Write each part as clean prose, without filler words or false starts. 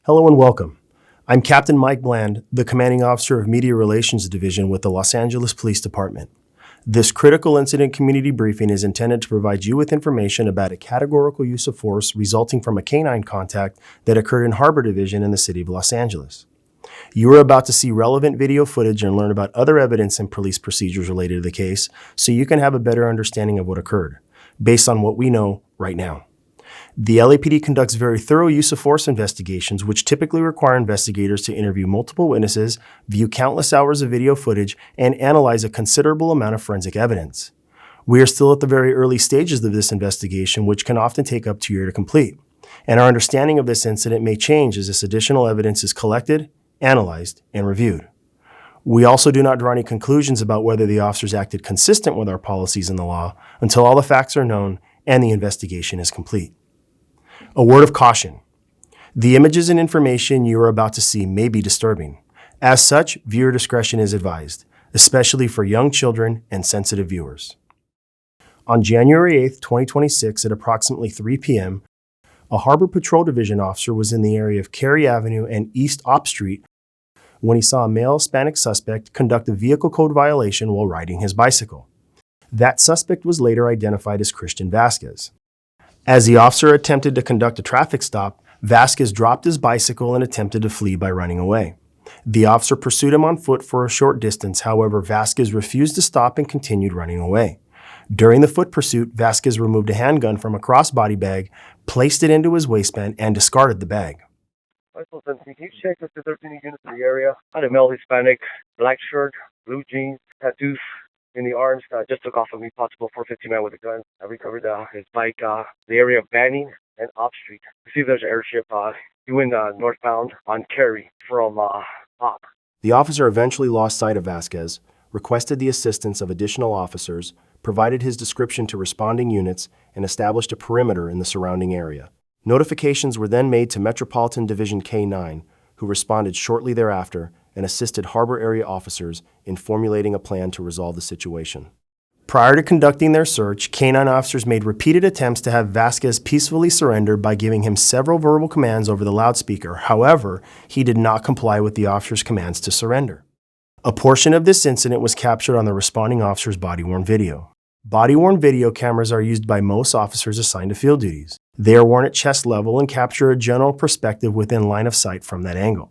Hello and welcome. I'm Captain Mike Bland, the Commanding Officer of Media Relations Division with the Los Angeles Police Department. This critical incident community briefing is intended to provide you with information about a categorical use of force resulting from a K-9 contact that occurred in Harbor Division in the city of Los Angeles. You are about to see relevant video footage and learn about other evidence and police procedures related to the case so you can have a better understanding of what occurred, based on what we know right now. The LAPD conducts very thorough use of force investigations, which typically require investigators to interview multiple witnesses, view countless hours of video footage, and analyze a considerable amount of forensic evidence. We are still at the very early stages of this investigation, which can often take up to a year to complete. And our understanding of this incident may change as this additional evidence is collected, analyzed, and reviewed. We also do not draw any conclusions about whether the officers acted consistent with our policies and the law until all the facts are known and the investigation is complete. A word of caution. The images and information you are about to see may be disturbing. As such, viewer discretion is advised, especially for young children and sensitive viewers. On January 8, 2026, at approximately 3 p.m., a Harbor Patrol Division officer was in the area of Cary Avenue and East Op Street when he saw a male Hispanic suspect conduct a vehicle code violation while riding his bicycle. That suspect was later identified as Christian Vasquez. As the officer attempted to conduct a traffic stop, Vasquez dropped his bicycle and attempted to flee by running away. The officer pursued him on foot for a short distance. However, Vasquez refused to stop and continued running away. During the foot pursuit, Vasquez removed a handgun from a crossbody bag, placed it into his waistband, and discarded the bag. Can you check if there's any units in the area? I had a male Hispanic, black shirt, blue jeans, tattoos in the arms. Just took off of me, possible 450 man with a gun. I recovered his bike, the area of Banning and Op Street. I see there's an airship doing northbound on Cary from Op. The officer eventually lost sight of Vasquez, requested the assistance of additional officers, provided his description to responding units, and established a perimeter in the surrounding area. Notifications were then made to Metropolitan Division K-9, who responded shortly thereafter and assisted harbor area officers in formulating a plan to resolve the situation. Prior to conducting their search, K-9 officers made repeated attempts to have Vasquez peacefully surrender by giving him several verbal commands over the loudspeaker. However, he did not comply with the officer's commands to surrender. A portion of this incident was captured on the responding officer's body-worn video. Body-worn video cameras are used by most officers assigned to field duties. They are worn at chest level and capture a general perspective within line of sight from that angle.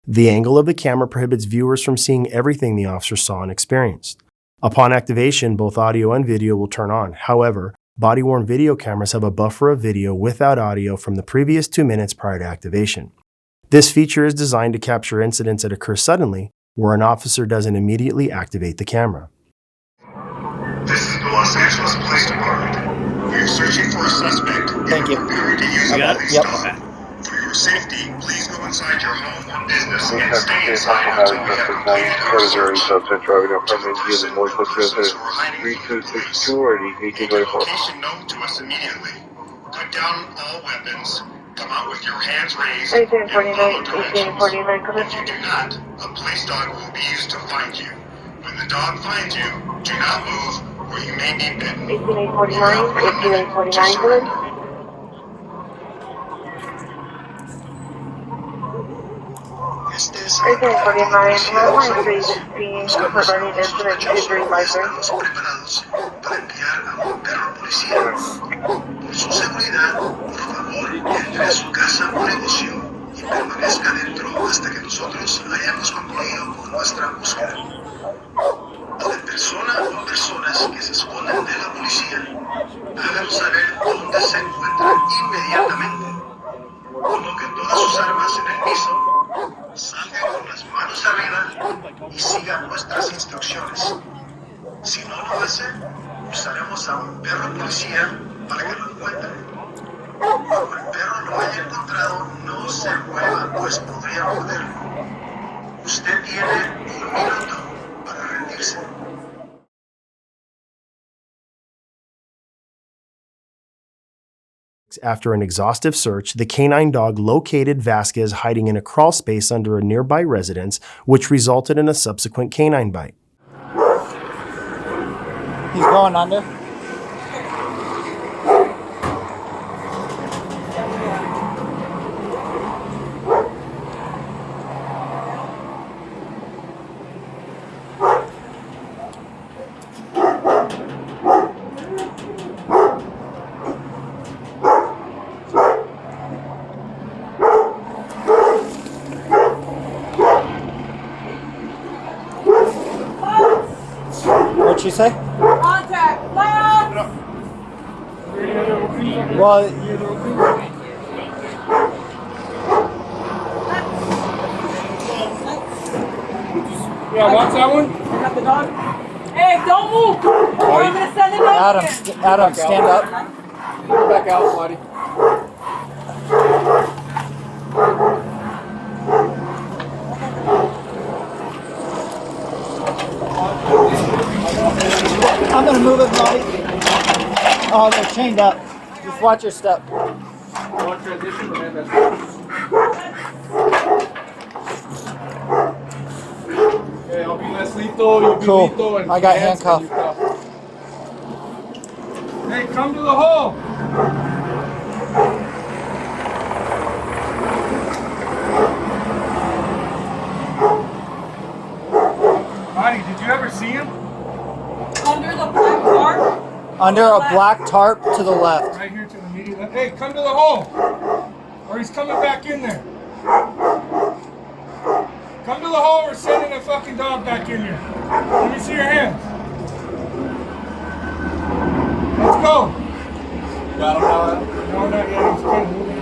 The angle of the camera prohibits viewers from seeing everything the officer saw and experienced. Upon activation, both audio and video will turn on. However, body-worn video cameras have a buffer of video without audio from the previous 2 minutes prior to activation. This feature is designed to capture incidents that occur suddenly, where an officer doesn't immediately activate the camera. This is the Los Angeles Police Department. We are searching for a suspect. Thank you. Preparing to use a Got it? police Yep. dog. For your safety, please go inside your home or business and stay inside until we have completed our search. Persons who are hiding from the police. Make your location known to us immediately. Put down all weapons. Come out with your hands raised and follow directions. If you do not, a police dog will be used to find you. When the dog finds you, do not move or you may be bitten. 1849, Este es 1849, how long have you seen regarding incident injury library? Estamos preparados para enviar a un perro policía. Por su seguridad, por favor, entre a su casa o negocio y permanezca dentro hasta que nosotros hayamos concluido con nuestra búsqueda. A la persona o personas que se esconden de la policía, háganos saber dónde se encuentran inmediatamente. Coloquen todas sus armas en el piso, salgan con las manos arriba y sigan nuestras instrucciones. Si no lo hacen, usaremos a un perro policía para que lo encuentre. Como el perro lo haya encontrado, no se mueva, pues podría morderlo. Usted tiene 1 minuto para rendirse. After an exhaustive search, the K-9 dog located Vasquez hiding in a crawl space under a nearby residence, which resulted in a subsequent K-9 bite. He's going under. What you say? Contact! Left! Well, Yeah, what's that one? Got the dog? Hey, don't move! Or I'm gonna send it back here. Adam, stand up. Go back out, buddy. I'm gonna move it, buddy. Oh, they're chained up. Just watch your step. One transition, man. Okay, I'll be less lethal, you be Cool. lethal, and I got hands handcuffed. and you cuff. Hey, come to the hole! Bonnie, did you ever see him? Under the black tarp. Under a black tarp to the left. Right here to the immediate left. Hey, come to the hole! Or he's coming back in there. Come to the hole, we're sending a fucking dog back in here. Let me see your hands. Let's go. Got him now? No, not yet. He's kind of moving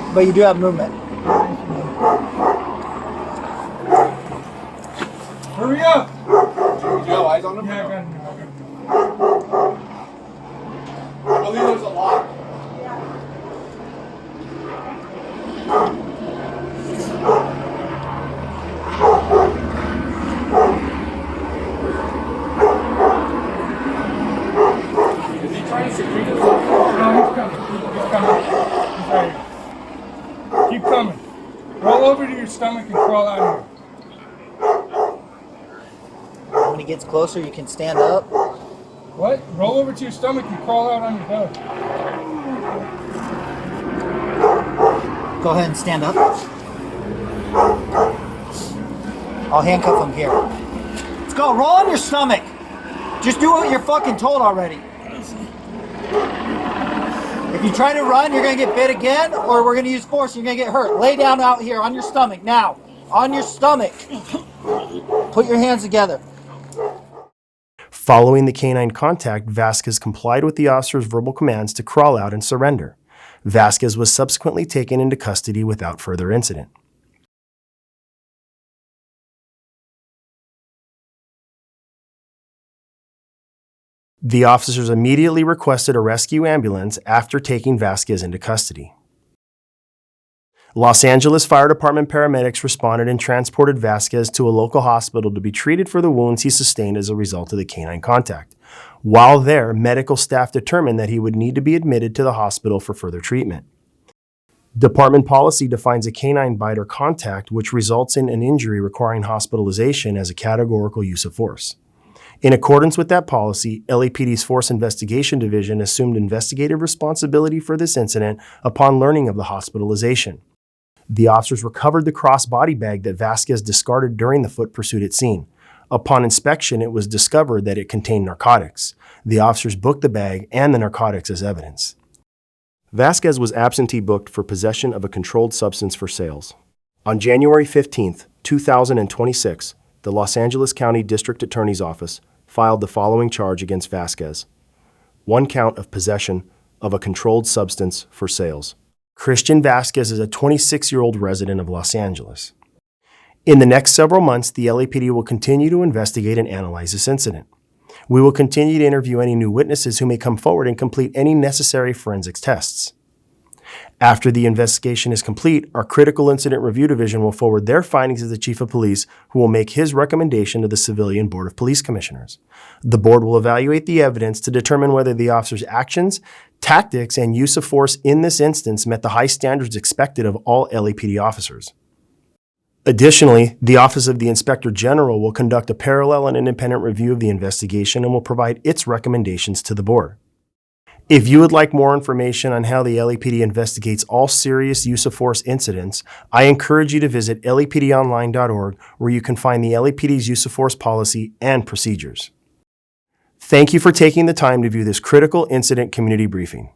over. But you do have movement. Hurry up! Do you have eyes on him? Yeah, I got him. I believe there's a lock. Is he trying to secrete himself? No, he's coming. He's coming. He's right here. Keep coming. Roll over to your stomach and crawl out here. When he gets closer, you can stand up. What? Roll over to your stomach and crawl out on your belly. Go ahead and stand up. I'll handcuff him here. Let's go. Roll on your stomach. Just do what you're fucking told already. If you try to run, you're going to get bit again, or we're going to use force and you're going to get hurt. Lay down out here on your stomach now. On your stomach. Put your hands together. Following the K-9 contact, Vasquez complied with the officer's verbal commands to crawl out and surrender. Vasquez was subsequently taken into custody without further incident. The officers immediately requested a rescue ambulance after taking Vasquez into custody. Los Angeles Fire Department paramedics responded and transported Vasquez to a local hospital to be treated for the wounds he sustained as a result of the K-9 contact. While there, medical staff determined that he would need to be admitted to the hospital for further treatment. Department policy defines a K-9 bite or contact which results in an injury requiring hospitalization as a categorical use of force. In accordance with that policy, LAPD's Force Investigation Division assumed investigative responsibility for this incident upon learning of the hospitalization. The officers recovered the crossbody bag that Vasquez discarded during the foot pursuit at scene. Upon inspection, it was discovered that it contained narcotics. The officers booked the bag and the narcotics as evidence. Vasquez was absentee booked for possession of a controlled substance for sales. On January 15, 2026, the Los Angeles County District Attorney's Office filed the following charge against Vasquez: 1 count of possession of a controlled substance for sales. Christian Vasquez is a 26-year-old resident of Los Angeles. In the next several months, the LAPD will continue to investigate and analyze this incident. We will continue to interview any new witnesses who may come forward and complete any necessary forensics tests. After the investigation is complete, our Critical Incident Review Division will forward their findings to the Chief of Police, who will make his recommendation to the Civilian Board of Police Commissioners. The board will evaluate the evidence to determine whether the officer's actions, tactics, and use of force in this instance met the high standards expected of all LAPD officers. Additionally, the Office of the Inspector General will conduct a parallel and independent review of the investigation and will provide its recommendations to the board. If you would like more information on how the LAPD investigates all serious use of force incidents, I encourage you to visit lapdonline.org, where you can find the LAPD's use of force policy and procedures. Thank you for taking the time to view this critical incident community briefing.